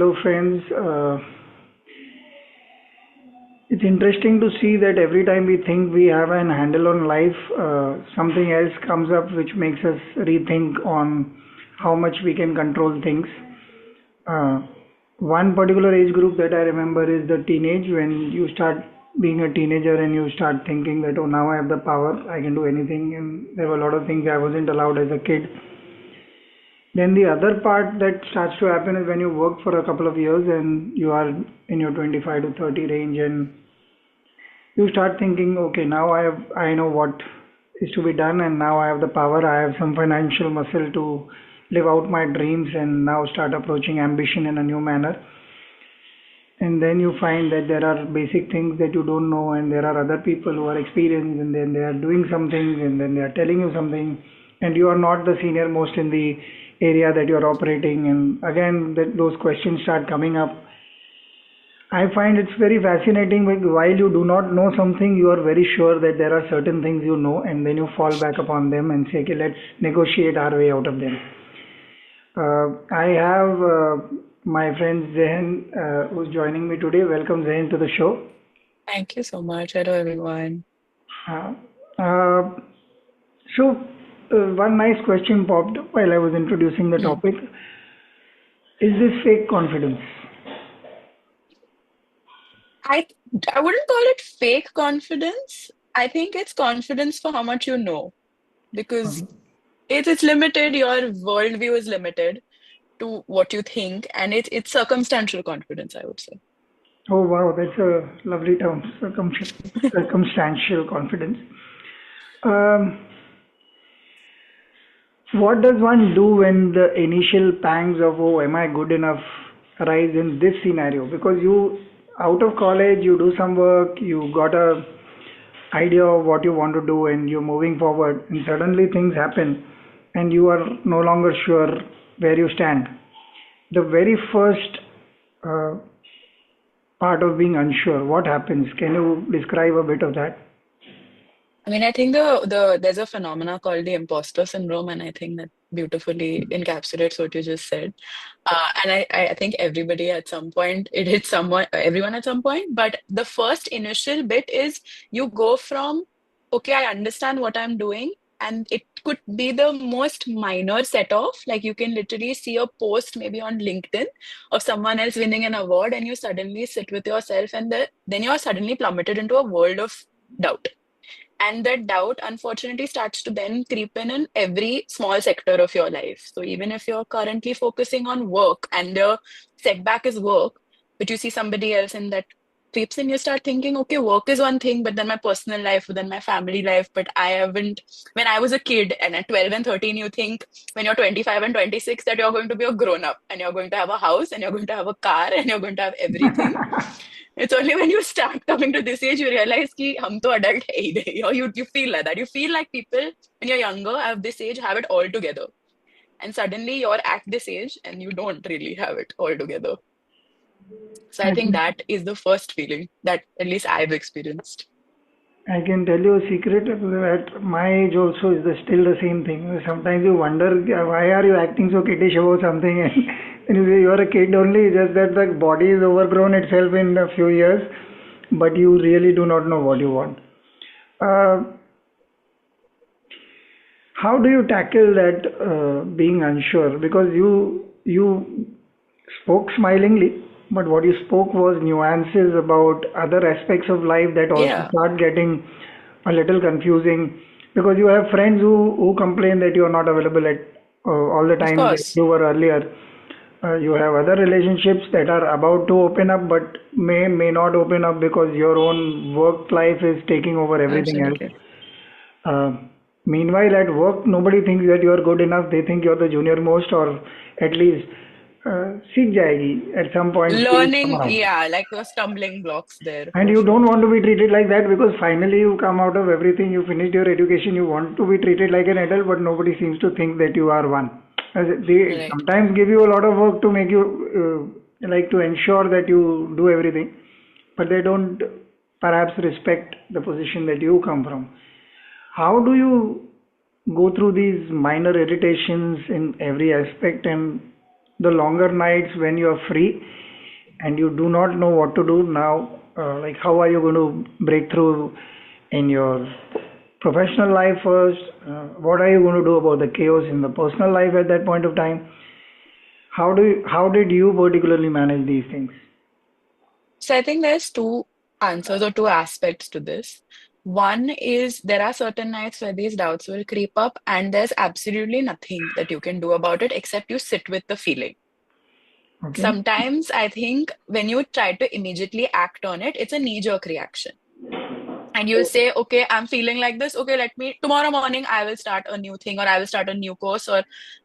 Hello, friends. It's interesting to see that every time we think we have an handle on life, something else comes up which makes us rethink on how much we can control things. Uh, One particular age group that I remember is the teenage, when you start being a teenager and you start thinking that, oh, now I have the power, I can do anything, and there were a lot of things I wasn't allowed as a kid. Then the other part that starts to happen is when you work for a couple of years and you are in your 25 to 30 range, and you start thinking, okay, now I know what is to be done, and now I have the power, I have some financial muscle to live out my dreams and now start approaching ambition in a new manner. And then you find that there are basic things that you don't know, and there are other people who are experienced, and then they are doing something, and then they are telling you something, and you are not the senior most in the area that you are operating. And again, those questions start coming up. I find it's very fascinating, like, while you do not know something, you are very sure that there are certain things you know, and then you fall back upon them and say, okay, let's negotiate our way out of them. I have my friend Zehen, who's joining me today. Welcome, Zehen, to the show. Thank you so much. Hello, everyone. Uh, uh, so, one nice question popped up while I was introducing the Hmm. topic. Is this fake confidence? I I wouldn't call it fake confidence. I think it's confidence for how much you know because Mhm. it's limited. Your worldview is limited to what you think, and it's circumstantial confidence, I would say. Oh, wow, that's a lovely term, circumstantial confidence. Um, what does one do when the initial pangs of, oh, am I good enough, arise in this scenario? Because you, out of college, you do some work, you got a idea of what you want to do, and you're moving forward, and suddenly things happen, and you are no longer sure where you stand. The very first uh, part of being unsure, what happens? Can you describe a bit of that? I mean, I think there's a phenomena called the imposter syndrome, and I think that beautifully encapsulates what you just said. And I think everybody at some point, it hits someone, everyone at some point. But the first initial bit is you go from, okay, I understand what I'm doing, and it could be the most minor set off. Like you can literally see a post maybe on LinkedIn of someone else winning an award, and you suddenly sit with yourself, and then you're suddenly plummeted into a world of doubt. And that doubt, unfortunately, starts to then creep in every small sector of your life. So even if you're currently focusing on work and the setback is work, but you see somebody else and that creeps in, you start thinking, okay, work is one thing, but then my personal life, then my family life. But I haven't, when I was a kid and at 12 and 13, you think when you're 25 and 26 that you're going to be a grown up and you're going to have a house and you're going to have a car and you're going to have everything. It's only when you start coming to this age you realize कि हम तो adult है ही नहीं. Or you feel like that. You feel like people when you're younger at this age have it all together, and suddenly you're at this age and you don't really have it all together. So I I think can, that is the first feeling that at least I've experienced. I can tell you a secret. At my age also is still the same thing. Sometimes you wonder, why are you acting so kiddish about something? And you say you're a kid only, just that the body is overgrown itself in a few years, but you really do not know what you want. Uh, how do you tackle that being unsure? Because you spoke smilingly, but what you spoke was nuances about other aspects of life that also Yeah, start getting a little confusing. Because you have friends who complain that you are not available at all the of time that course. you were earlier. You have other relationships that are about to open up, but may not open up because your own work life is taking over everything else. Absolutely. Uh, Meanwhile, at work, nobody thinks that you are good enough. They think you're the junior most, or at least सीख जाएगी at some point. She will come Learning, around. yeah, like the stumbling blocks there And for you don't sure. want to be treated like that because finally you come out of everything. You finished your education. You want to be treated like an adult, but nobody seems to think that you are one. They Right. sometimes give you a lot of work to make you like to ensure that you do everything, but they don't perhaps respect the position that you come from. How do you go through these minor irritations in every aspect, and the longer nights when you are free and you do not know what to do now, like how are you going to break through in your professional life first? What are you going to do about the chaos in the personal life at that point of time? How did you particularly manage these things? So I think there's two answers or two aspects to this. One is there are certain nights where these doubts will creep up, and there's absolutely nothing that you can do about it except you sit with the feeling. Okay. Sometimes I think when you try to immediately act on it, it's a knee-jerk reaction. And you'll say, okay, I'm feeling like this. Okay, let me tomorrow morning I will start a new thing or I will start a new course or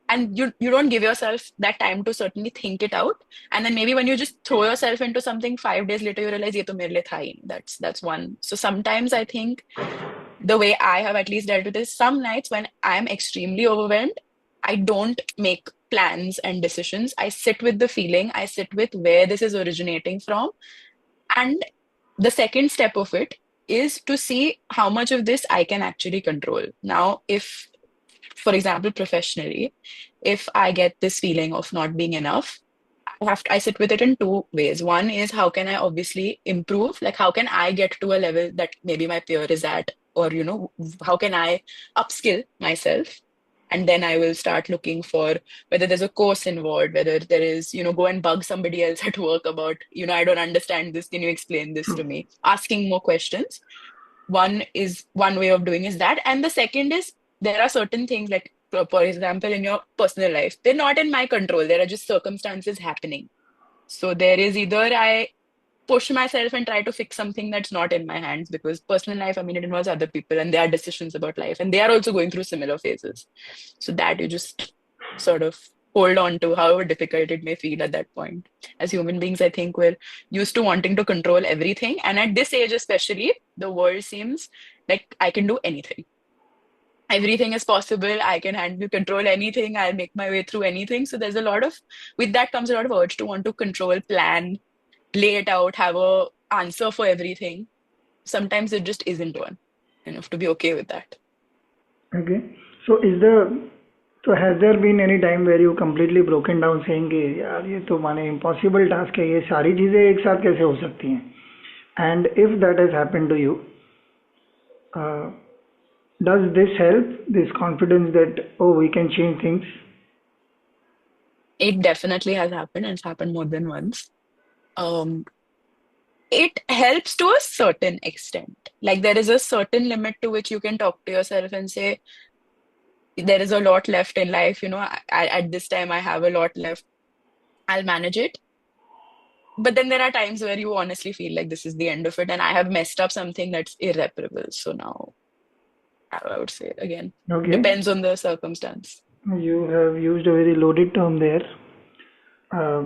and you don't give yourself that time to certainly think it out. And then maybe when you just throw yourself into something 5 days later, you realize ye to mere liye tha hi nahi." That's one. So sometimes I think the way I have at least dealt with this, some nights when I'm extremely overwhelmed, I don't make plans and decisions. I sit with the feeling, I sit with where this is originating from. And the second step of it is to see how much of this I can actually control. Now, if, for example, professionally, if I get this feeling of not being enough, I sit with it in two ways. One is how can I obviously improve? Like how can I get to a level that maybe my peer is at, or how can I upskill myself? And then I will start looking for whether there's a course involved, whether there is, go and bug somebody else at work about, I don't understand this. Can you explain this to True. me? Asking more questions. One way of doing is that. And the second is there are certain things like, for example, in your personal life, they're not in my control. There are just circumstances happening. So there is either I push myself and try to fix something that's not in my hands because personal life, I mean, it involves other people and their decisions about life, and they are also going through similar phases. So that you just sort of hold on to, however difficult it may feel at that point. As human beings, I think we're used to wanting to control everything. And at this age, especially, the world seems like I can do anything. Everything is possible. I can handle control anything. I'll make my way through anything. So there's a lot of, with that comes a lot of urge to want to control, plan, lay it out, have a answer for everything. Sometimes it just isn't one. Enough to be okay with that. Okay. So is there so has there been any time where you completely broken down saying कि यार ये तो माने impossible task है ये सारी चीजें एक साथ कैसे हो सकती हैं? And if that has happened to you, uh, does this help, this confidence that, oh, we can change things? It definitely has happened, and it's happened more than once. Um, it helps to a certain extent. Like there is a certain limit to which you can talk to yourself and say, there is a lot left in life, at this time I have a lot left. I'll manage it. But then there are times where you honestly feel like this is the end of it, and I have messed up something that's irreparable. So now I would say again, Okay. depends on the circumstance. You have used a very loaded term there. Uh,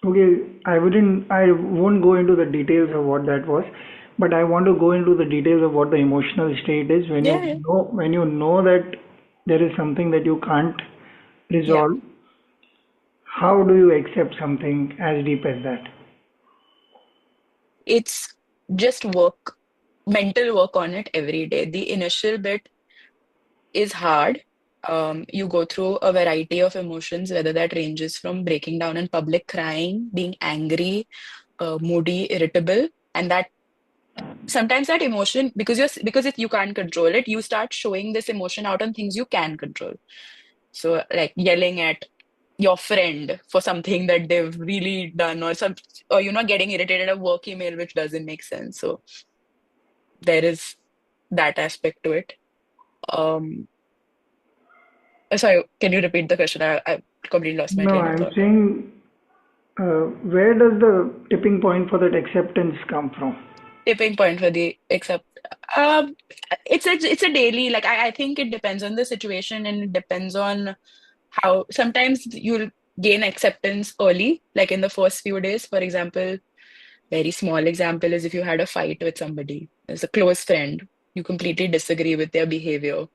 okay, I won't go into the details of what that was, but I want to go into the details of what the emotional state is Yeah, yeah, when you know that there is something that you can't yeah. resolve. How do you accept something as deep as that? It's just work, mental work on it every day. The initial bit is hard. You go through a variety of emotions, whether that ranges from breaking down in public, crying, being angry, moody, irritable, and that sometimes that emotion, because if you can't control it, you start showing this emotion out on things you can control. So, like yelling at your friend for something that they've really done, or getting irritated at a work email which doesn't make sense. So there is that aspect to it. Um, Sorry, can you repeat the question? I completely lost my No, train of I'm thought. saying, where does the tipping point for that acceptance come from? Tipping point for the except um it's a daily, like I think it depends on the situation and it depends on how sometimes you'll gain acceptance early, like in the first few days. For example, very small example is if you had a fight with somebody, as a close friend, you completely disagree with their behavior.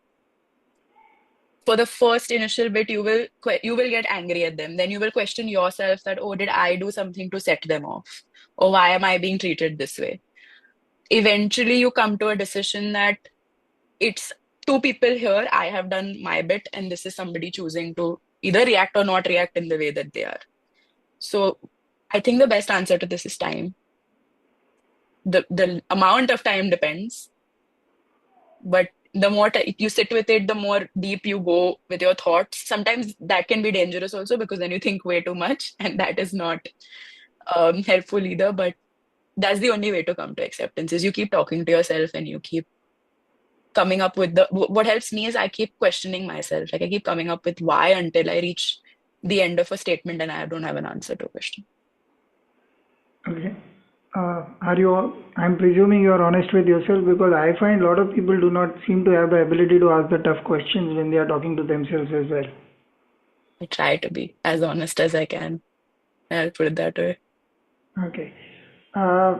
For the first initial bit, you will get angry at them. Then you will question yourself that, oh, did I do something to set them off? Or why am I being treated this way? Eventually, you come to a decision that it's two people here. I have done my bit, and this is somebody choosing to either react or not react in the way that they are. So I think the best answer to this is time. The amount of time depends, but the more you sit with it, the more deep you go with your thoughts. Sometimes that can be dangerous also, because then you think way too much, and that is not helpful either. But that's the only way to come to acceptance, is you keep talking to yourself and you keep coming up with what helps me is I keep questioning myself. Like I keep coming up with why until I reach the end of a statement and I don't have an answer to a question. Okay. I'm presuming you're honest with yourself, because I find a lot of people do not seem to have the ability to ask the tough questions when they are talking to themselves as well. I try to be as honest as I can. I'll put it that way. Okay. Uh,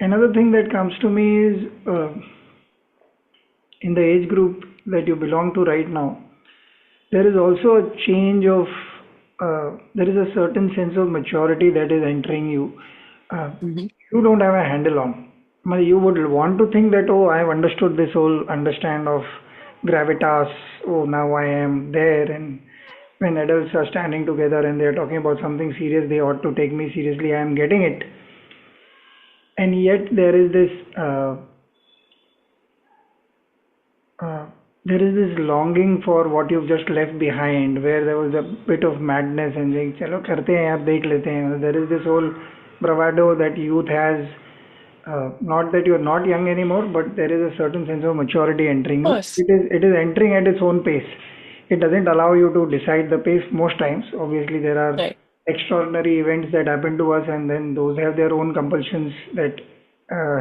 Another thing that comes to me is, in the age group that you belong to right now, there is also a change of, there is a certain sense of maturity that is entering you. Uh, Hmm. you don't have a handle on. Well, you would want to think that, oh, I've understood this whole understand of gravitas. Oh, now I am there. And when adults are standing together and they're talking about something serious, they ought to take me seriously. I am getting it. And yet there is this Uh, there is this longing for what you've just left behind, where there was a bit of madness and saying, "चलो करते हैं अब देख लेते हैं." There is this whole bravado that youth has. Not that you're not young anymore, but there is a certain sense of maturity entering Of you. course. It is entering at its own pace. It doesn't allow you to decide the pace most times. Obviously, there are Right. extraordinary events that happen to us, and then those have their own compulsions that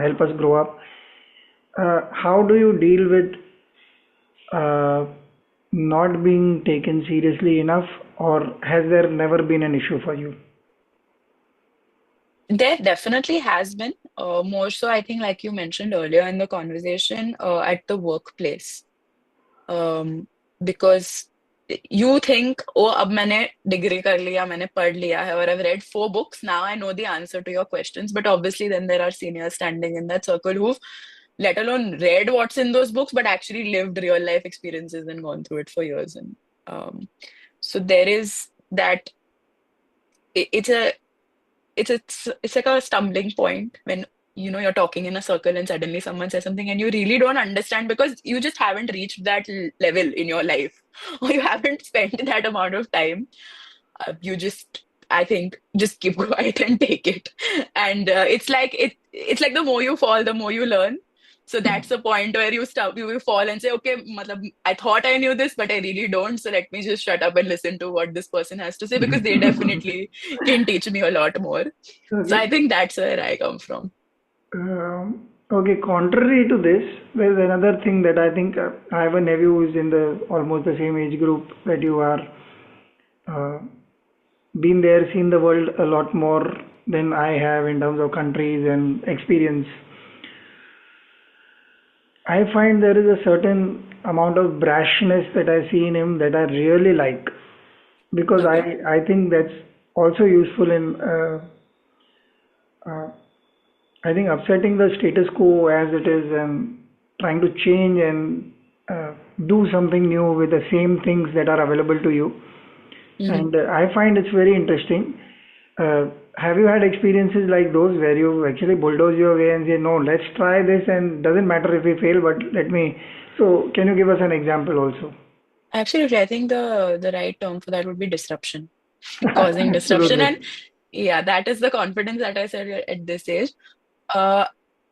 help us grow up. How do you deal with uh, not being taken seriously enough, or has there never been an issue for you? There definitely has been, more so, I think, like you mentioned earlier in the conversation, at the workplace. Um, because you think, oh, अब मैंने degree कर लिया, मैंने पढ़ लिया है, or I've read 4 books, now I know the answer to your questions. But obviously, then there are seniors standing in that circle who've let alone read what's in those books, but actually lived real life experiences and gone through it for years. And so there is that. It's a it's like a stumbling point when you're talking in a circle and suddenly someone says something and you really don't understand because you just haven't reached that level in your life or you haven't spent that amount of time. You just, I think, just keep quiet and take it. And it's like the more you fall, the more you learn. So that's the point where you will fall and say, okay, matlab, I thought I knew this, but I really don't. So let me just shut up and listen to what this person has to say because they definitely can teach me a lot more. So Okay. I think that's where I come from. Okay, contrary to this, there's another thing that I think, I have a nephew who's in the almost the same age group that you are. Uh, Been there, seen the world a lot more than I have in terms of countries and experience. I find there is a certain amount of brashness that I see in him that I really like, because Okay. I think that's also useful in, uh, I think, upsetting the status quo as it is and trying to change and do something new with the same things that are available to you. Hmm. And I find it's very interesting. Have you had experiences like those where you actually bulldoze your way and say, no, let's try this, and doesn't matter if we fail, but let me. So, can you give us an example also? Absolutely. I think the right term for that would be disruption, causing disruption. Absolutely. And yeah, that is the confidence that I said at this age. Uh,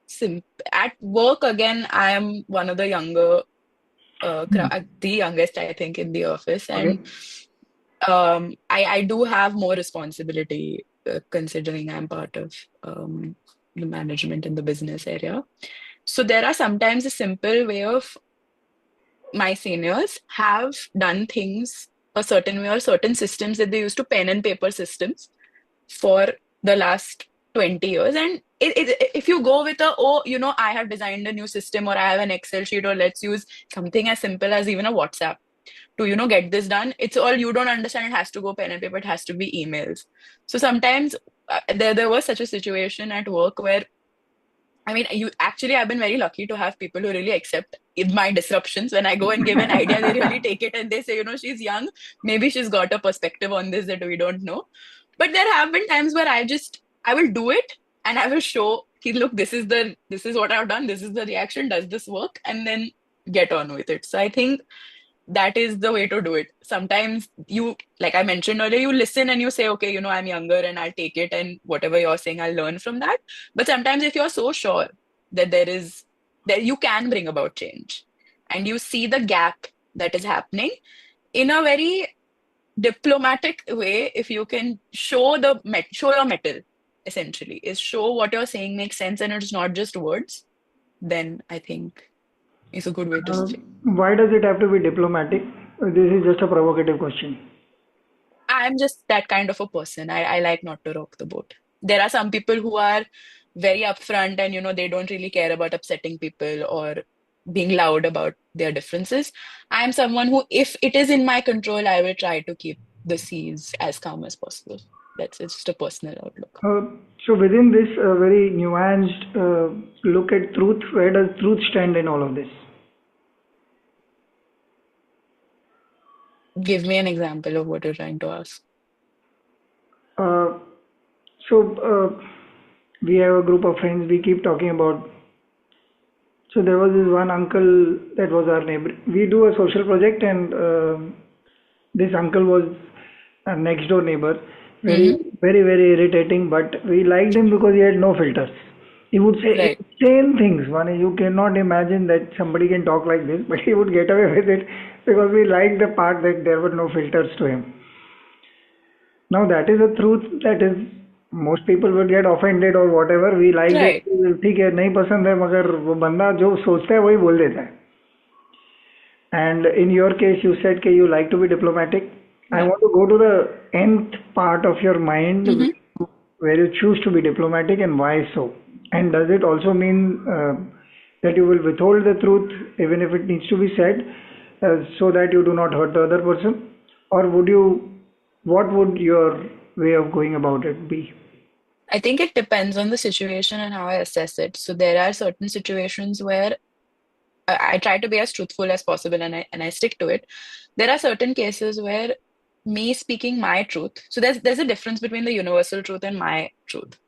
sim at work again, I am one of the younger, the youngest, I think, in the office, and Okay. I do have more responsibility considering I'm part of the management in the business area. So there are sometimes a simple way of my seniors have done things a certain way or certain systems that they used to pen and paper systems for the last 20 years. And if you go with I have designed a new system or I have an Excel sheet or let's use something as simple as even a WhatsApp to, get this done. It's all you don't understand. It has to go pen and paper. It has to be emails. So sometimes there was such a situation at work where I mean, I've been very lucky to have people who really accept in my disruptions, when I go and give an idea, they really take it and they say, she's young, maybe she's got a perspective on this that we don't know. But there have been times where I will do it and I will show, look, this is what I've done, this is the reaction, does this work? And then get on with it. So I think that is the way to do it. Sometimes you, like I mentioned earlier, you listen and you say, okay, I'm younger and I'll take it, and whatever you're saying, I'll learn from that. But sometimes if you're so sure that that you can bring about change and you see the gap that is happening in a very diplomatic way, if you can show your metal, essentially, is show what you're saying makes sense and it's not just words, then I think it's a good way to Uh, say. why does it have to be diplomatic? This is just a provocative question. I'm just that kind of a person. I like not to rock the boat. There are some people who are very upfront and they don't really care about upsetting people or being loud about their differences. I'm someone who, if it is in my control, I will try to keep the seas as calm as possible. It's just a personal outlook. Uh, so within this very nuanced look at truth, where does truth stand in all of this? Give me an example of what you're trying to ask. Uh, so we have a group of friends. We keep talking about. So there was this one uncle that was our neighbor. We do a social project, and this uncle was a next door neighbor. Very, Mm-hmm. very, very irritating. But we liked him because he had no filters. He would say Right. insane things. One, you cannot imagine that somebody can talk like this, but he would get away with it because we liked the part that there were no filters to him. Now that is a truth that is most people will get offended or whatever. We like that. Right. ठीक है नहीं पसंद है मगर वो बंदा जो सोचता है वही बोल देता है. And in your case, you said that you like to be diplomatic. I Yeah. want to go to the nth part of your mind Mm-hmm. where you choose to be diplomatic and why so. And does it also mean that you will withhold the truth even if it needs to be said so that you do not hurt the other person? Or what would your way of going about it be? I think it depends on the situation and how I assess it. So there are certain situations where I try to be as truthful as possible and I stick to it. There are certain cases where me speaking my truth. So there's a difference between the universal truth and my truth.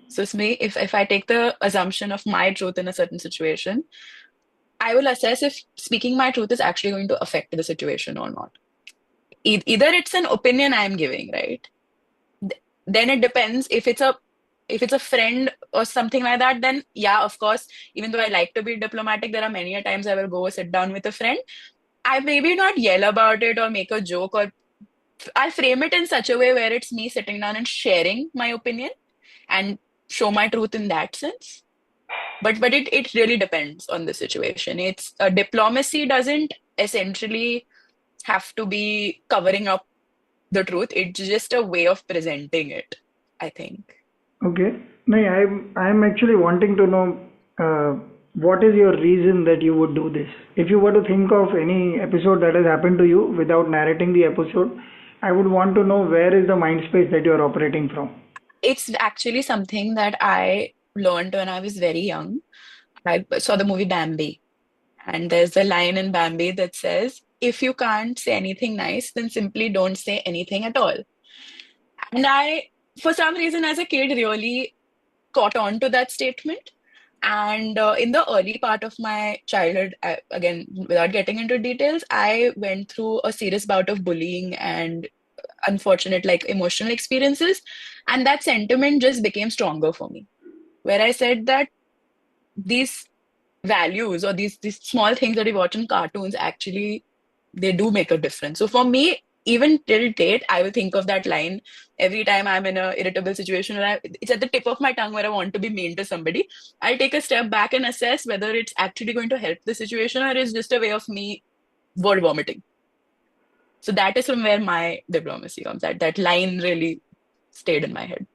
So it's me, if I take the assumption of my truth in a certain situation, I will assess if speaking my truth is actually going to affect the situation or not. Either it's an opinion I'm giving, right? Then it depends if it's a friend or something like that, then yeah, of course, even though I like to be diplomatic, there are many a times I will go sit down with a friend. I maybe not yell about it or make a joke, or I'll frame it in such a way where it's me sitting down and sharing my opinion and show my truth in that sense. But it really depends on the situation. It's diplomacy doesn't essentially have to be covering up the truth. It's just a way of presenting it, I think. Okay. No, I'm actually wanting to know uh, what is your reason that you would do this? If you were to think of any episode that has happened to you without narrating the episode, I would want to know where is the mind space that you are operating from. It's actually something that I learned when I was very young. I saw the movie Bambi, and there's a line in Bambi that says, if you can't say anything nice, then simply don't say anything at all. And I, for some reason, as a kid, really caught on to that statement. And in the early part of my childhood, again, without getting into details, I went through a serious bout of bullying and unfortunate, like emotional experiences. And that sentiment just became stronger for me, where I said that these values or these small things that we watch in cartoons actually they do make a difference. So for me, even till date, I will think of that line every time I'm in a irritable situation where it's at the tip of my tongue where I want to be mean to somebody. I'll take a step back and assess whether it's actually going to help the situation or it's just a way of me word vomiting. So that is from where my diplomacy comes. That line really stayed in my head.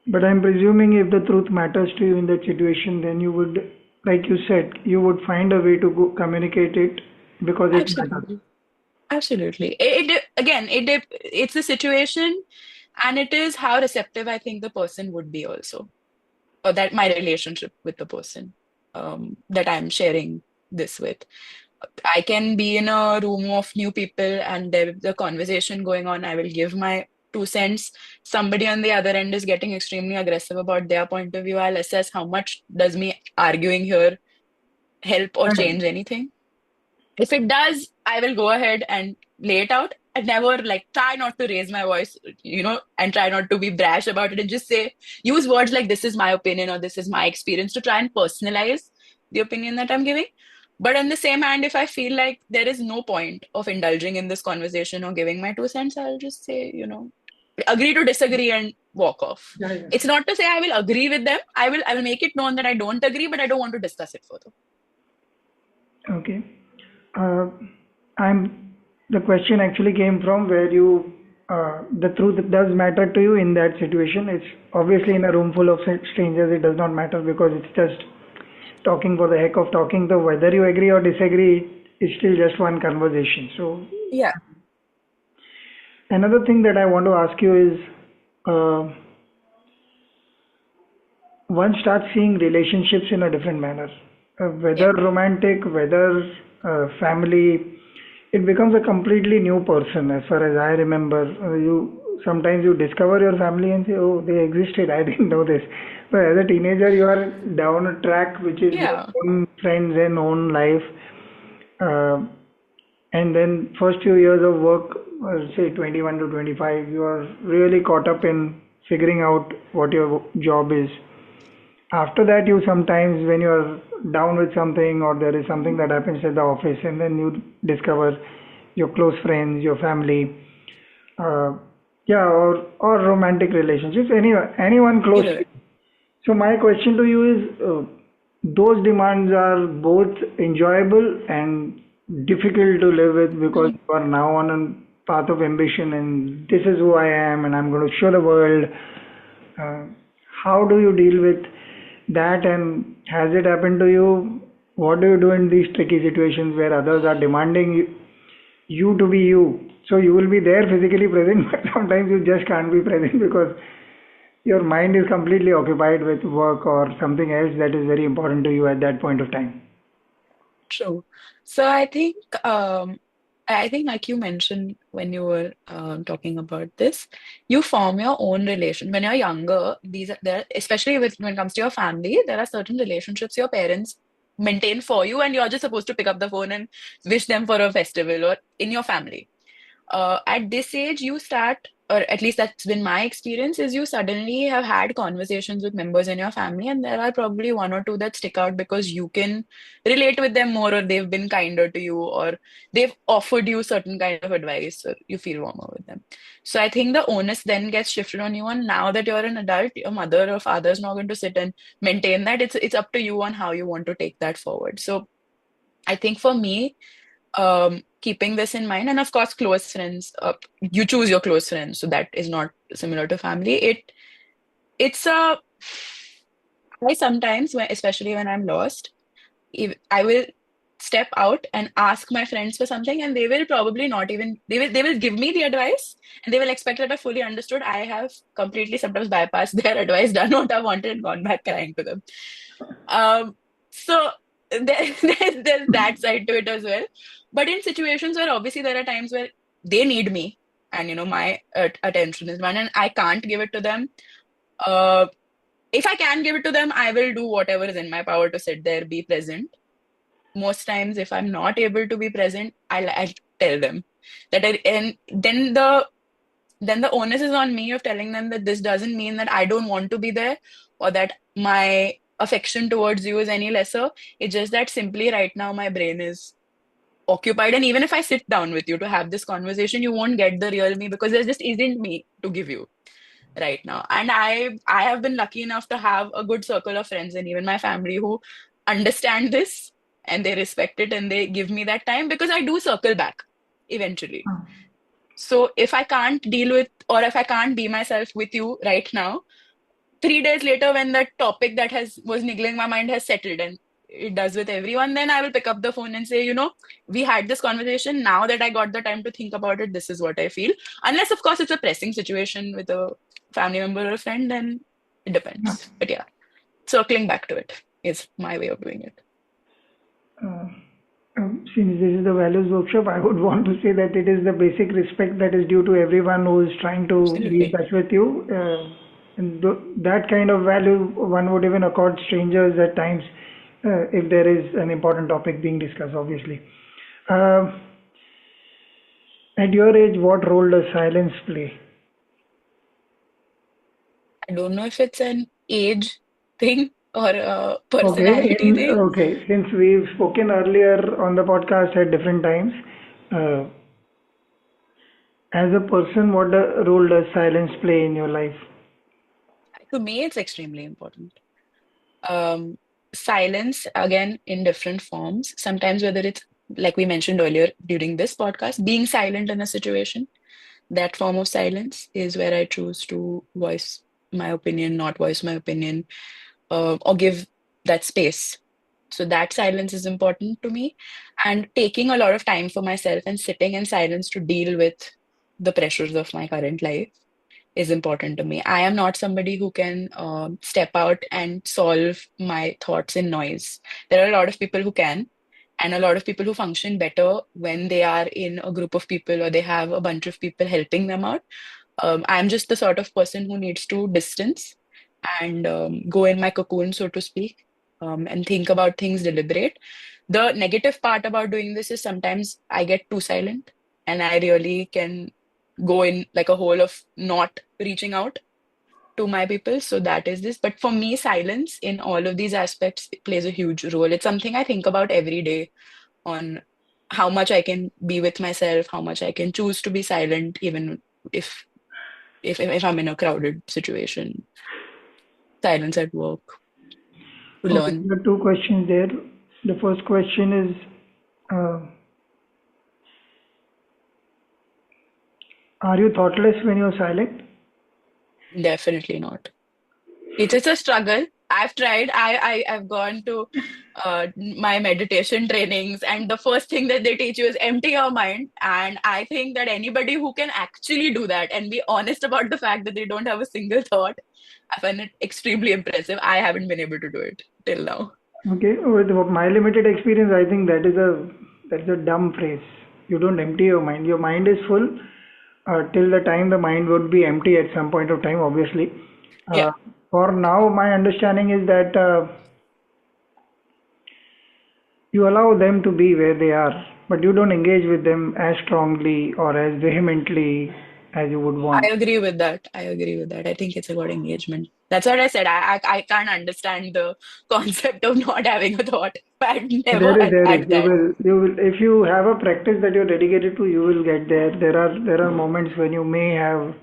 But I'm presuming if the truth matters to you in that situation, then you would, like you said, you would find a way to communicate it because it matters. Absolutely. Absolutely. Again, it's the situation and it is how receptive I think the person would be also, or that my relationship with the person that I'm sharing. this with. I can be in a room of new people and there's a conversation going on. I will give my 2 cents. Somebody on the other end is getting extremely aggressive about their point of view. I'll assess how much does me arguing here help or Right. change anything. If it does, I will go ahead and lay it out. I never like try not to raise my voice, and try not to be brash about it and just use words like this is my opinion or this is my experience to try and personalize the opinion that I'm giving. But on the same hand, if I feel like there is no point of indulging in this conversation or giving my 2 cents, I'll just say, agree to disagree and walk off. Yeah, yeah. It's not to say I will agree with them. I will make it known that I don't agree, but I don't want to discuss it further. Okay. Uh, I'm the question actually came from where you the truth does matter to you in that situation. It's obviously in a room full of strangers, it does not matter because it's just talking for the heck of talking. So whether you agree or disagree, it's still just one conversation. So Yeah. another thing that I want to ask you is, uh, one starts seeing relationships in a different manner, Yeah. whether romantic, whether family. It becomes a completely new person. As far as I remember, you sometimes you discover your family and say, "Oh, they existed. I didn't know this." But as a teenager, you are down a track which is your Yeah. own friends and own life. Uh, and then first few years of work, say 21 to 25, you are really caught up in figuring out what your job is. After that, you sometimes, when you're down with something or there is something that happens at the office, and then you discover your close friends, your family, uh, yeah, or romantic relationships, anyone close to Either way. you. So my question to you is, those demands are both enjoyable and difficult to live with because you are now on a path of ambition and this is who I am and I'm going to show the world. Uh, how do you deal with that and has it happened to you? What do you do in these tricky situations where others are demanding you to be you? So you will be there physically present, but sometimes you just can't be present because your mind is completely occupied with work or something else that is very important to you at that point of time. True. So I think like you mentioned when you were talking about this, you form your own relation. When you're younger, especially when it comes to your family, there are certain relationships your parents maintain for you, and you're just supposed to pick up the phone and wish them for a festival or in your family. At this age, you start, or at least that's been my experience, is you suddenly have had conversations with members in your family, and there are probably one or two that stick out because you can relate with them more, or they've been kinder to you, or they've offered you certain kind of advice, or you feel warmer with them. So I think the onus then gets shifted on you, and now that you're an adult, your mother or father is not going to sit and maintain that. It's up to you on how you want to take that forward. So I think for me, keeping this in mind, and of course close friends, you choose your close friends, so that is not similar to family. It's a I sometimes especially when I'm lost, if I will step out and ask my friends for something, and they will probably not even they will give me the advice, and they will expect that I fully understood. I have completely sometimes bypassed their advice, done what I wanted, and gone back crying to them. So there's that side to it as well. But in situations where obviously there are times where they need me, and my attention is one, and I can't give it to them. Uh, if I can give it to them, I will do whatever is in my power to sit there, be present. Most times, if I'm not able to be present, I'll tell them that, and then the onus is on me of telling them that this doesn't mean that I don't want to be there or that my affection towards you is any lesser. It's just that simply right now my brain is occupied. And even if I sit down with you to have this conversation, you won't get the real me because there just isn't me to give you right now. And I have been lucky enough to have a good circle of friends and even my family who understand this and they respect it and they give me that time because I do circle back eventually. So if I can't deal with or if I can't be myself with you right now, 3 days later when that topic that has was niggling my mind has settled and it does with everyone, then I will pick up the phone and say, we had this conversation. Now that I got the time to think about it, this is what I feel. Unless, of course, it's a pressing situation with a family member or a friend, then it depends. But yeah, circling back to it is my way of doing it. Uh, since this is the values workshop, I would want to say that it is the basic respect that is due to everyone who is trying to be in Absolutely. touch with you. And that kind of value, one would even accord strangers at times if there is an important topic being discussed, obviously. Uh, at your age, what role does silence play? I don't know if it's an age thing or a Okay, personality thing. since we've spoken earlier on the podcast at different times, uh, as a person, what role does silence play in your life? To me, it's extremely important. Um, Silence, again, in different forms. Sometimes, whether it's like we mentioned earlier during this podcast, being silent in a situation, that form of silence is where I choose to voice my opinion, not voice my opinion, or give that space. So that silence is important to me. And taking a lot of time for myself and sitting in silence to deal with the pressures of my current life is important to me. I am not somebody who can step out and solve my thoughts in noise. There are a lot of people who can, and a lot of people who function better when they are in a group of people or they have a bunch of people helping them out. I'm just the sort of person who needs to distance and go in my cocoon, so to speak, and think about things, deliberate. The negative part about doing this is sometimes I get too silent and I really can go in like a hole of not reaching out to my people. So that is this. But for me, silence in all of these aspects plays a huge role. It's something I think about every day on how much I can be with myself, how much I can choose to be silent, even if if I'm in a crowded situation, silence at work, to Okay, learn. there are two questions there. The first question is, uh, are you thoughtless when you're silent? Definitely not. It's a struggle. I've tried. I've gone to my meditation trainings, and the first thing that they teach you is empty your mind. And I think that anybody who can actually do that and be honest about the fact that they don't have a single thought, I find it extremely impressive. I haven't been able to do it till now. Okay, with my limited experience, I think that's a dumb phrase. You don't empty your mind. Your mind is full till the time the mind would be empty at some point of time, obviously. Yeah, Uh, for now, my understanding is that you allow them to be where they are, but you don't engage with them as strongly or as vehemently as you would I want. agree with that. I agree with that. I think it's about engagement. That's what I said. I can't understand the concept of not having a thought. I've never There is. had that. You will, if you have a practice that you're dedicated to, you will get there. There are moments when you may have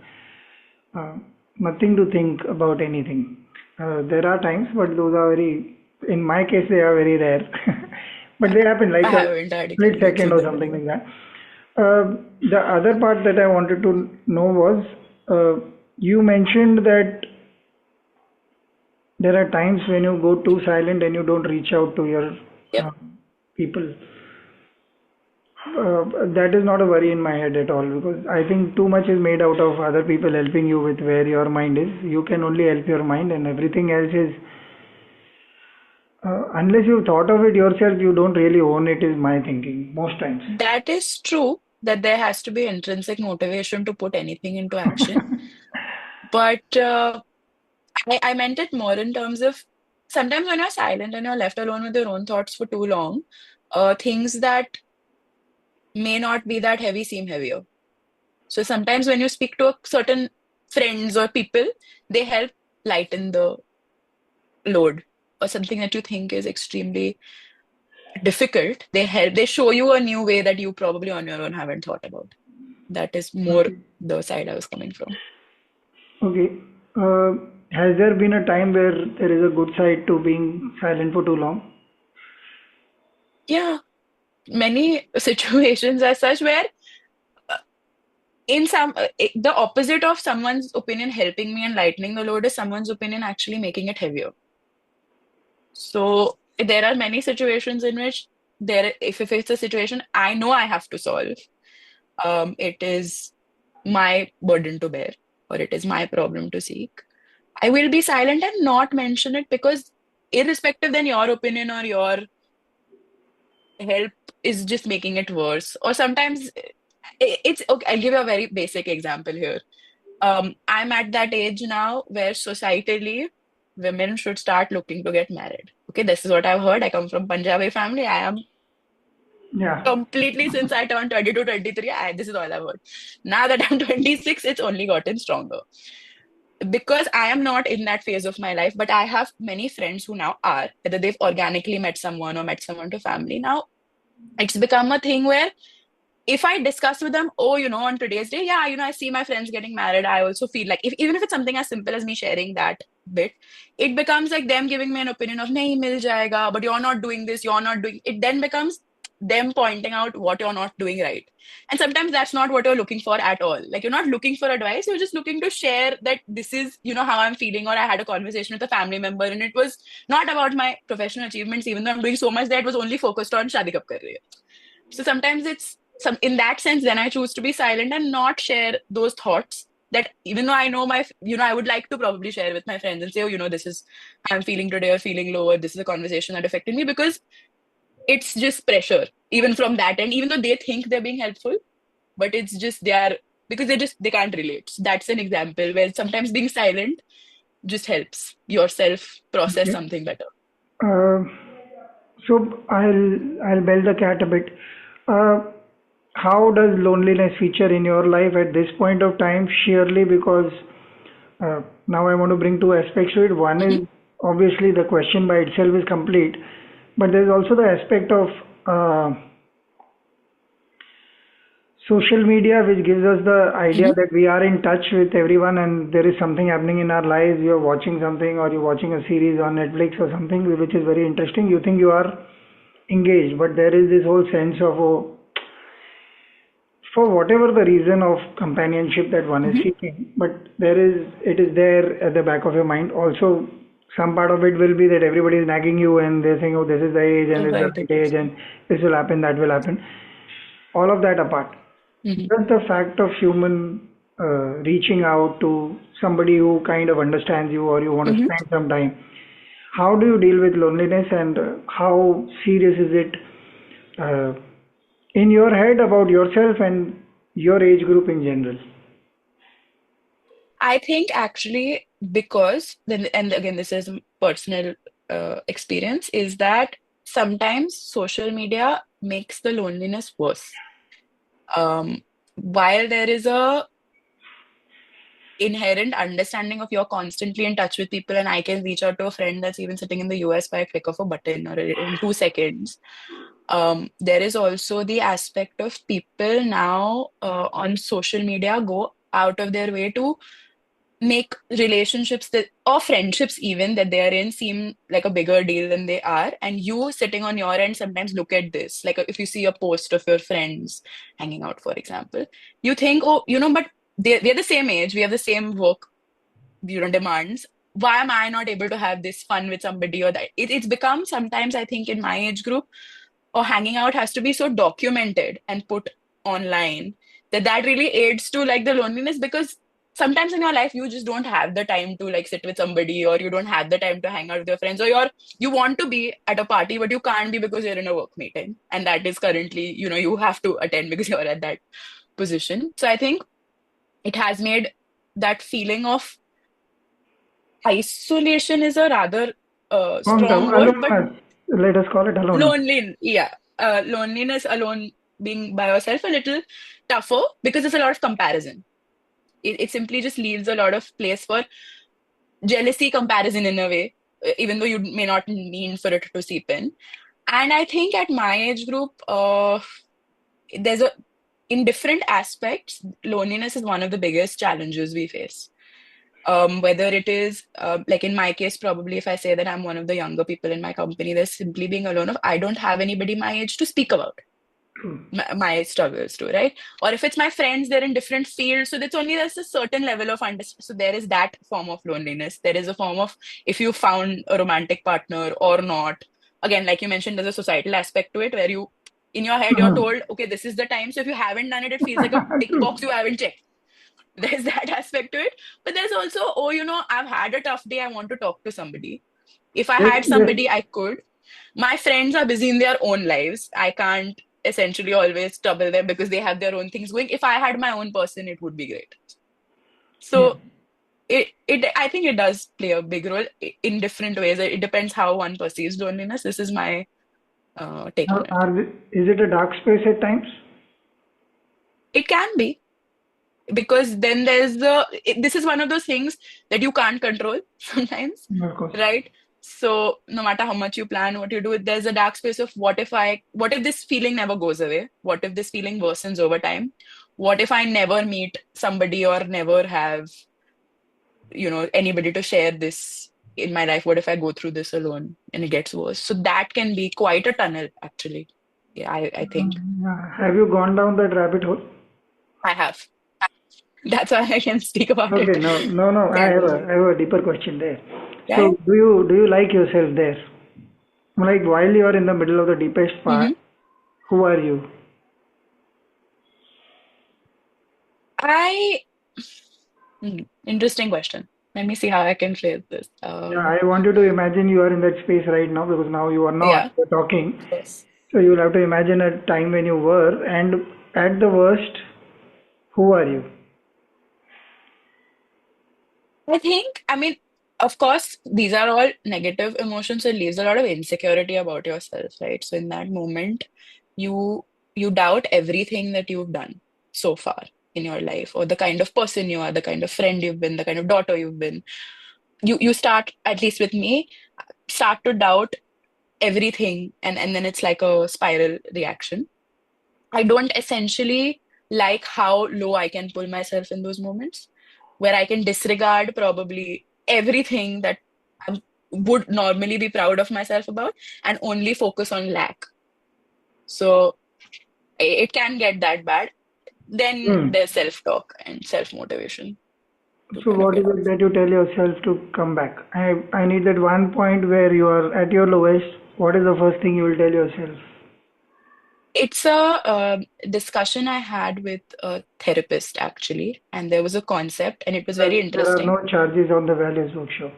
uh, nothing to think about anything. There are times, but those are in my case, they are very rare. But they happen I like a haven't had split experience second with or that. something like that. The other part that I wanted to know was you mentioned that there are times when you go too silent and you don't reach out to your Yep. uh, people. That is not a worry in my head at all because I think too much is made out of other people helping you with where your mind is. You can only help your mind, and everything else is, unless you've thought of it yourself, you don't really own it, is my thinking, most times. That is true that there has to be intrinsic motivation to put anything into action. But I meant it more in terms of sometimes when you're silent and you're left alone with your own thoughts for too long, things that may not be that heavy seem heavier. So sometimes when you speak to a certain friends or people, they help lighten the load or something that you think is extremely difficult. They show you a new way that you probably on your own haven't thought about. That is more Okay. the side I was coming from. Okay. Uh, has there been a time where there is a good side to being silent for too long? Yeah, many situations as such where in some the opposite of someone's opinion helping me and lightening the load is someone's opinion actually making it heavier. So there are many situations in which if it's a situation I know I have to solve, it is my burden to bear or it is my problem to seek. I will be silent and not mention it because irrespective then your opinion or your help is just making it worse. Or sometimes it's okay. I'll give you a very basic example here. I'm at that age now where societally women should start looking to get married. Okay, this is what I've heard. I come from Punjabi family. I am Yeah. completely since I turned 22, 23, this is all I've heard. Now that I'm 26, it's only gotten stronger. Because I am not in that phase of my life, but I have many friends who now are, whether they've organically met someone or met someone to family. Now it's become a thing where if I discuss with them, oh, on today's day, yeah, I see my friends getting married. I also feel like even if it's something as simple as me sharing that bit, it becomes like them giving me an opinion of, nahi mil jayega, but you're not doing this, you're not doing it. Then becomes them pointing out what you're not doing right. And sometimes that's not what you're looking for at all. Like you're not looking for advice, you're just looking to share that this is, how I'm feeling. Or I had a conversation with a family member and it was not about my professional achievements, even though I'm doing so much that it was only focused on shadi kab kar rahi hai. So sometimes it's some in that sense, then I choose to be silent and not share those thoughts that even though I know I would like to probably share with my friends and say, oh, this is how I'm feeling today or feeling low, or this is a conversation that affected me, because it's just pressure, even from that end, even though they think they're being helpful, but it's just because they can't relate. So that's an example where sometimes being silent just helps yourself process Okay. something better. Uh, so I'll bell the cat a bit. Uh, how does loneliness feature in your life at this point of time? Sheerly because now I want to bring two aspects to it. One Hmm. is obviously the question by itself is complete, but there's also the aspect of social media, which gives us the idea Hmm. that we are in touch with everyone and there is something happening in our lives. You're watching something or you're watching a series on Netflix or something which is very interesting. You think you are engaged, but there is this whole sense of, oh, for whatever the reason of companionship that one is Hmm. seeking, but it is there at the back of your mind. Also, some part of it will be that everybody is nagging you and they're saying, oh, this is the age and this is the Right. right age and this will happen, that will happen. All of that apart. Hmm. Just the fact of human reaching out to somebody who kind of understands you or you want to Hmm. spend some time. How do you deal with loneliness and how serious is it uh, in your head about yourself and your age group in general? I think actually because then, and again, this is personal experience, is that sometimes social media makes the loneliness worse. While there is a inherent understanding of you're constantly in touch with people, and I can reach out to a friend that's even sitting in the US by a click of a button or in 2 seconds. There is also the aspect of people now on social media go out of their way to make relationships that or friendships even that they are in seem like a bigger deal than they are, and you sitting on your end sometimes look at this like if you see a post of your friends hanging out, for example, you think, oh, but we're the same age, we have the same work, demands. Why am I not able to have this fun with somebody? Or that it's become sometimes, I think, in my age group, or hanging out has to be so documented and put online that really aids to like the loneliness, because sometimes in your life you just don't have the time to like sit with somebody, or you don't have the time to hang out with your friends, or you want to be at a party but you can't be because you're in a work meeting, and that is currently, you have to attend because you're at that position. So I think it has made that feeling of isolation is a rather Long term, strong word, but aloneness, let us call it aloneness. loneliness alone, being by yourself, a little tougher because there's a lot of comparison. It simply just leaves a lot of place for jealousy, comparison in a way, even though you may not mean for it to seep in. And I think at my age group, there's a in different aspects, loneliness is one of the biggest challenges we face. Whether it is like in my case, probably if I say that I'm one of the younger people in my company, there's simply being alone of I don't have anybody my age to speak about my struggles to, right? Or if it's my friends, they're in different fields, so there's a certain level of understanding. So there is that form of loneliness. There is a form of if you found a romantic partner or not. Again, like you mentioned, there's a societal aspect to it where you in your head you're told, okay, this is the time. So if you haven't done it, it feels like a tick True. box you haven't checked. There's that aspect to it. But there's also, oh, I've had a tough day, I want to talk to somebody. If I Yes, had yes. somebody, I could. My friends are busy in their own lives. I can't essentially always trouble them because they have their own things going. If I had my own person, it would be great. Yeah. So it I think it does play a big role in different ways. It depends how one perceives loneliness. This is my take on it. Is it a dark space at times? It can be because then this is one of those things that you can't control sometimes, Of course. right? So no matter how much you plan what you do, there's a dark space of what if this feeling never goes away? What if this feeling worsens over time? What if I never meet somebody or never have, anybody to share this in my life? What if I go through this alone and it gets worse? So that can be quite a tunnel, actually. Yeah, I think Have you gone down that rabbit hole? I have. That's why I can speak about Okay, it no, no, no. candidly. I have a deeper question there. Yeah, So, yeah. do you like yourself there? Like while you are in the middle of the deepest part, Mm-hmm. who are you? I Interesting question. Let me see how I can phrase this. Yeah, I want you to imagine you are in that space right now because now you are not. Yeah, You're talking. of course. So you will have to imagine a time when you were, and at the worst, who are you? I mean, of course, these are all negative emotions. So it leaves a lot of insecurity about yourself, right? So in that moment, you you doubt everything that you've done so far in your life, or the kind of person you are, the kind of friend you've been, the kind of daughter you've been. You start, at least with me, start to doubt everything, and then it's like a spiral reaction. I don't essentially like how low I can pull myself in those moments where I can disregard probably everything that I would normally be proud of myself about and only focus on lack. So it can get that bad. Then Hmm. there's self-talk and self-motivation to So kind of what get is out it of that it. you tell yourself to come back? I need that one point where you are at your lowest. What is the first thing you will tell yourself? It's a discussion I had with a therapist actually, and there was a concept, and it was very There are interesting. no charges on the values workshop.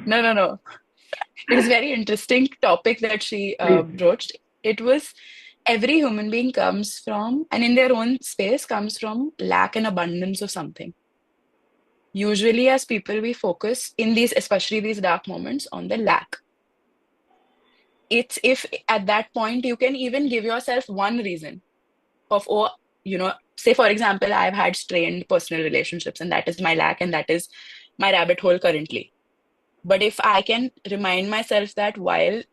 No, no, no. It was very interesting topic that she Please. broached. It was every human being comes from, and in their own space, comes from lack and abundance of something. Usually, as people, we focus in these, especially these dark moments, on the lack. It's if at that point you can even give yourself one reason of, oh, say for example, I've had strained personal relationships, and that is my lack, and that is my rabbit hole currently. But if I can remind myself that while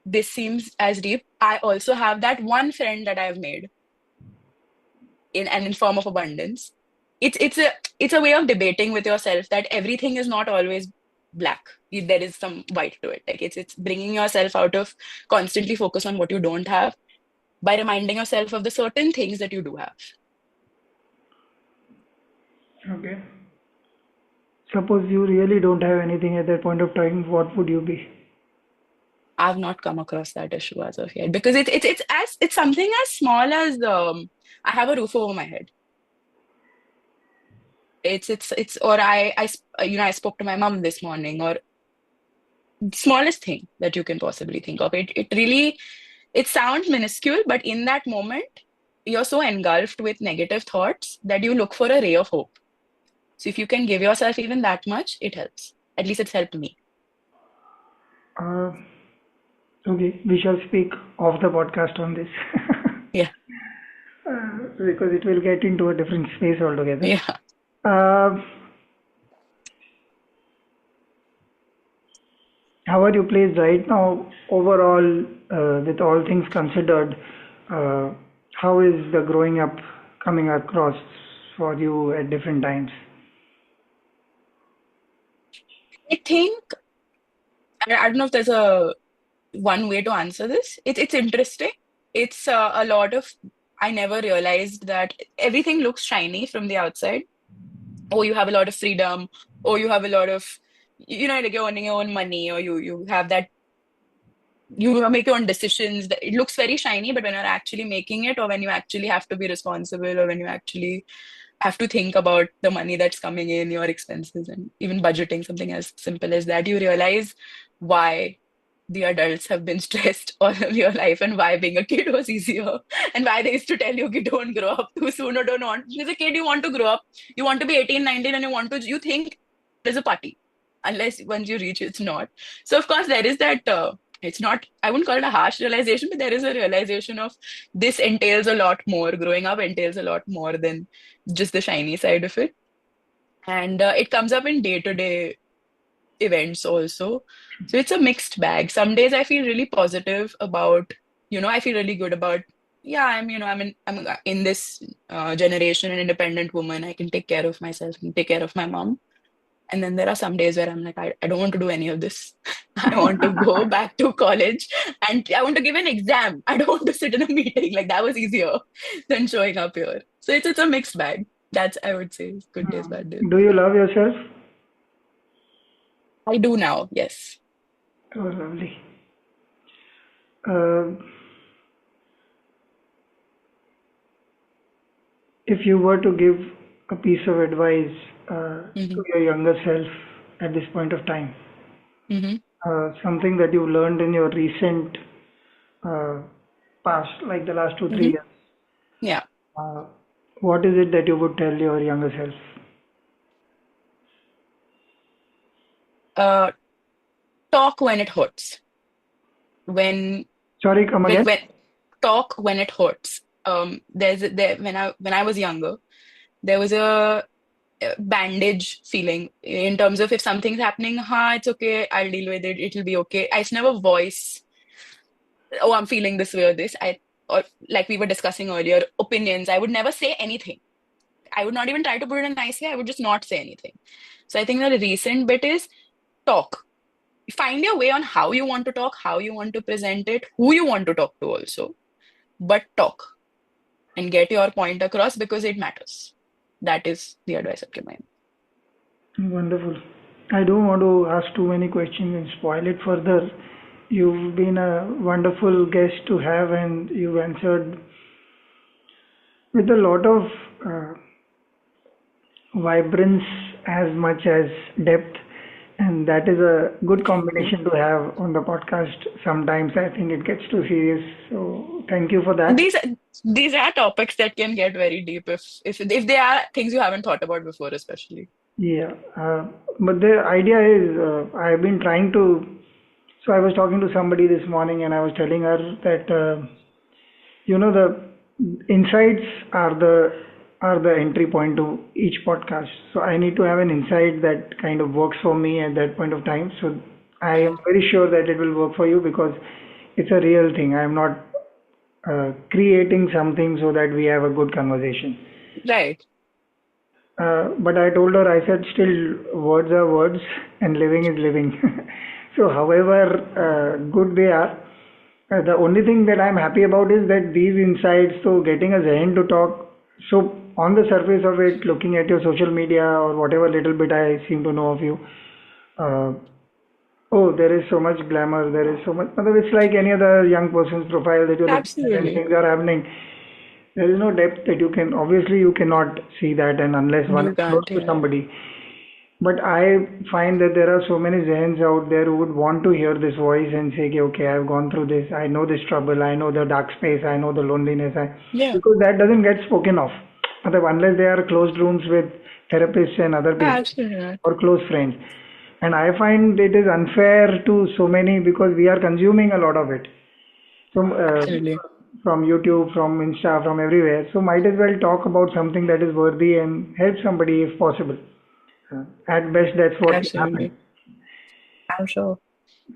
this seems as deep, I also have that one friend that I've made in form of abundance. It's a way of debating with yourself that everything is not always black. There is some white to it. Like it's bringing yourself out of constantly focus on what you don't have by reminding yourself of the certain things that you do have. Okay. Suppose you really don't have anything at that point of time, what would you be? I've not come across that issue as of yet because it's something as small as I have a roof over my head. It's or I spoke to my mom this morning, or smallest thing that you can possibly think of. It really, it sounds minuscule, but in that moment you're so engulfed with negative thoughts that you look for a ray of hope. So if you can give yourself even that much, it helps. At least it's helped me. Uh, okay, we shall speak off the podcast on this Yeah. because it will get into a different space altogether. Yeah. Uh, how are you placed right now overall, with all things considered? Uh, how is the growing up coming across for you at different times? I think I don't know if there's a one way to answer this. It's interesting. It's a lot of, I never realized that everything looks shiny from the outside. Oh, you have a lot of freedom, or you have a lot of, like you're earning your own money, or you have that, you make your own decisions. It looks very shiny, but when you're actually making it, or when you actually have to be responsible, or when you actually have to think about the money that's coming in, your expenses, and even budgeting, something as simple as that, you realize why. the adults have been stressed all of your life and why being a kid was easier and why they used to tell you, "You don't grow up too soon or don't want." As a kid, you want to grow up, you want to be 18, 19, and you think there's a party. Unless once you reach, it's not. So, of course, there is that. It's not, I wouldn't call it a harsh realization, but there is a realization of this entails a lot more. Growing up entails a lot more than just the shiny side of it. And it comes up in day-to-day events also. So it's a mixed bag. Some days I feel really positive about, I feel really good about, yeah, I'm in this generation, an independent woman. I can take care of myself and take care of my mom. And then there are some days where I'm like, I don't want to do any of this. I want to go back to college and I want to give an exam. I don't want to sit in a meeting. Like that was easier than showing up here. So it's a mixed bag. That's, I would say, good days, bad days. Do you love yourself? I do now, yes. Oh, lovely. Uh, if you were to give a piece of advice Hmm. to your younger self at this point of time, Hmm. something that you learned in your recent uh, past, like the last two, three Hmm. years, Yeah. uh, what is it that you would tell your younger self? Uh, talk when it hurts. When, Sorry, come like again? when talk when it hurts. There when I was younger, there was a bandage feeling in terms of if something's happening, it's okay, I'll deal with it, it'll be okay. I used to never voice, oh, I'm feeling this way or this. Or like we were discussing earlier, opinions. I would never say anything. I would not even try to put it in a nice way. I would just not say anything. So I think the recent bit is talk. Find your way on how you want to talk, how you want to present it, who you want to talk to also, but talk and get your point across because it matters. That is the advice I'd give my. Wonderful. I don't want to ask too many questions and spoil it further. You've been a wonderful guest to have, and you've answered with a lot of uh, vibrance as much as depth, and that is a good Thank you. combination to have on the podcast. Sometimes I think it gets too serious, so thank you for that. These these are topics that can get very deep if they are things you haven't thought about before, especially. Yeah, but the idea is I've been trying to. So I was talking to somebody this morning, and I was telling her that the insights are the entry point to each podcast. So I need to have an insight that kind of works for me at that point of time. So I am Right. very sure that it will work for you because it's a real thing. I am not creating something so that we have a good conversation. Right. But I told her, I said, still, words are words and living is living. So, however good they are, the only thing that I'm happy about is that these insights, so getting a Zehen to talk, so on the surface of it, looking at your social media or whatever little bit I seem to know of you, uh, oh, there is so much glamour, there is so much, it's like any other young person's profile that you're looking at and Absolutely. things are happening. There is no depth that you can, obviously, you cannot see that, and unless one You is close can't, to yeah. somebody. But I find that there are so many Zehns out there who would want to hear this voice and say, "Okay, okay, I've gone through this. I know this trouble. I know the dark space. I know the loneliness." Yeah. Because that doesn't get spoken of. Unless they are closed rooms with therapists and other people Absolutely not. or close friends. And I find it is unfair to so many because we are consuming a lot of it. So, Absolutely. from YouTube, from Insta, from everywhere. So might as well talk about something that is worthy and help somebody if possible. At best, that's what can happen. Absolutely. I'm sure.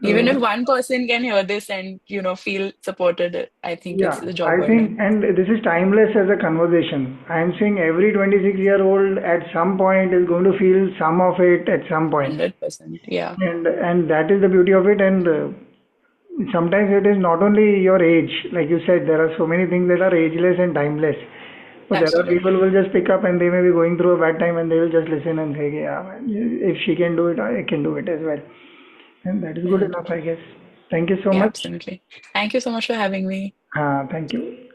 Even if So one person can hear this and, feel supported, I think it's yeah, the job I well think, done. and this is timeless as a conversation. I am saying every 26-year-old at some point is going to feel some of it at some point, 100%. Yeah. and that is the beauty of it. And sometimes it is not only your age, like you said, there are so many things that are ageless and timeless. So there are people Absolutely. who will just pick up and they may be going through a bad time and they will just listen and say, yeah, man, if she can do it, I can do it as well. And that is good enough, 100%. I guess. Thank you so Yeah, much. absolutely. Thank you so much for having me. Thank you.